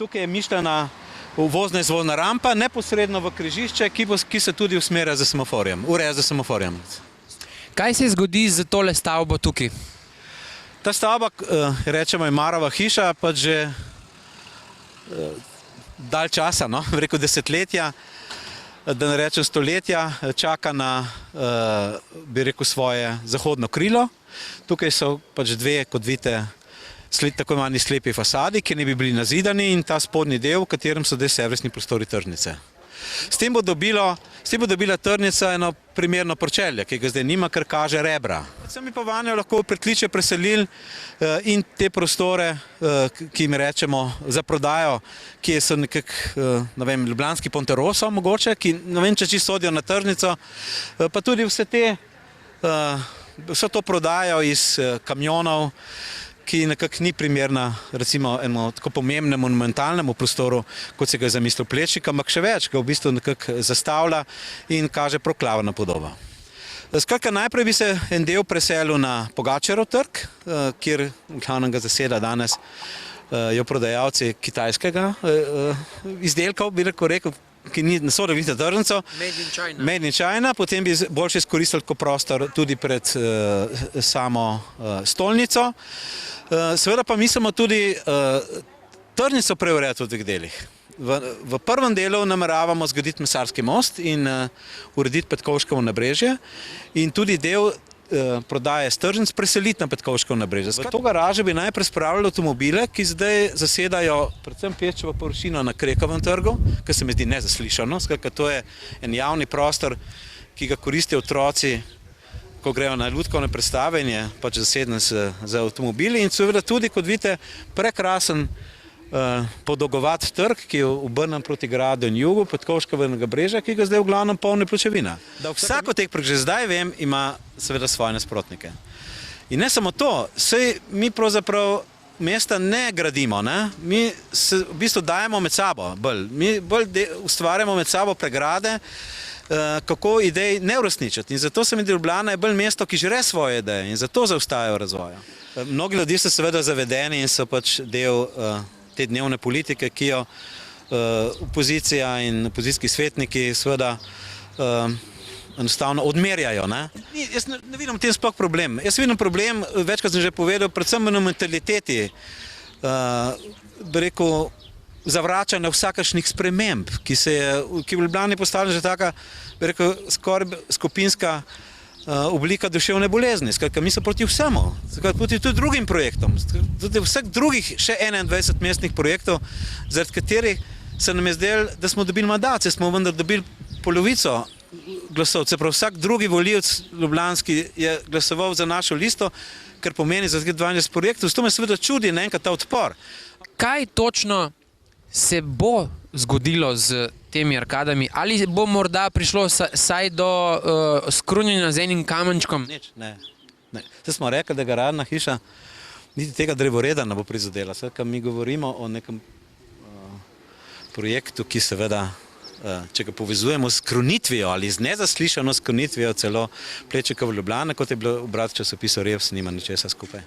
Tukaj je mišljena uvozna in izvozna rampa, neposredno v križišče, ki se tudi usmerja z semaforjem, ureja z semaforjem. Kaj se zgodi z tole stavbo tukaj? Ta stavba, rečemo, je Marova hiša, pa že dalj časa, no, rekel desetletja, da ne rečem stoletja, čaka na, bi rekel, svoje zahodno krilo. Tukaj so pač dve, kot vidite, tako imenovani slepi fasadi, ki ne bi bili nazidani, in ta spodnji del, v katerem so zdaj servisni prostori tržnice. S tem bo dobila tržnica eno primerno pročelje, ki ga zdaj nima, ker kaže rebra. Predvsem bi pa vanjo lahko pritličje preselili in te prostore, ki jim rečemo za prodajo, ki so nekako, ne vem, ljubljanski Ponteroso mogoče, ki ne vem, če čisto sodijo na tržnico, pa tudi vse to prodajo iz kamionov, ki nekako ni primerna, recimo, enemu tako pomembnemu monumentalnemu prostoru, kot se ga je zamislil Plečnik, ampak še več, ga v bistvu nekako zastavlja in kaže proklavna podoba. Skratka, najprej bi se en del preselil na Pogačarov trg, kjer v glavnem ga zaseda danes jo prodajalci kitajskega izdelkov, bi rekel, ki ne sodijo v tržnico. Made in China. Potem bi boljše izkoristili kot prostor tudi pred samo stolnico. Seveda pa mislimo tudi tržnico preurejati v dveh delih. V prvem delu nameravamo zgraditi Mesarski most in urediti Petkovškovo nabrežje in tudi del prodaje s tržnic preseliti na Petkovškovo nabrežje. V to garažo bi najprej spravili avtomobile, ki zdaj zasedajo predvsem Peščevo površino na Krekovem trgu, kar se mi zdi nezaslišano. Skratka, to je en javni prostor, ki ga koristijo otroci, ko grejo na lutkovne predstave in je pač zaseden z avtomobili. In seveda tudi, kot vidite, prekrasen podolgovat trg, ki je obrnen proti gradu in jugu, Petkovškovega brežja, ki ga zdaj v glavnem polni pločevina. Vsak od teh projektov, že zdaj vem, ima seveda svoje nasprotnike. In ne samo to, saj mi pravzaprav mesta ne gradimo, ne? Mi se v bistvu dajemo med sabo bolj. Mi bolj ustvarjamo med sabo pregrade, kako idej ne uresničiti. In zato se mi zdi, Ljubljana je bolj mesto, ki žre svoje ideje in zato zaostajajo razvoja. Mnogi ljudje so seveda zavedeni in so pač del te dnevne politike, ki jo opozicija in opozicijski svetniki seveda enostavno odmerjajo. Jaz ne vidim v tem sploh problem. Jaz vidim problem, večkrat sem že povedal, predvsem v mentaliteti, bi rekel, zavračanja vsakršnih sprememb, ki v Ljubljani postavlja že taka, bi rekel, skoraj skupinska oblika duševne bolezni. Skratka, mi so proti vsemu, proti tudi drugim projektom, tudi vseh drugih še 21 mestnih projektov, zaradi katerih se nam je zdelo, da smo dobili mandat, smo vendar dobili polovico glasov. Se pravi, vsak drugi volivec ljubljanski je glasoval za našo listo, kar pomeni za 22 projektov. Zato me seveda čudi naenkrat ta odpor. Kaj točno se bo zgodilo z temi arkadami? Ali bo morda prišlo saj do skrunjenja z enim kamenčkom? Ne. Zdaj smo rekli, da gradna hiša niti tega drevoreda ne bo prizadela. Skratka, mi govorimo o nekem projektu, ki seveda, če ga povezujemo s krunitvijo ali z nezaslišano skrunitvijo celo Plečnikove Ljubljane, kot je bilo v časopisu Revs, nima ničesar skupaj.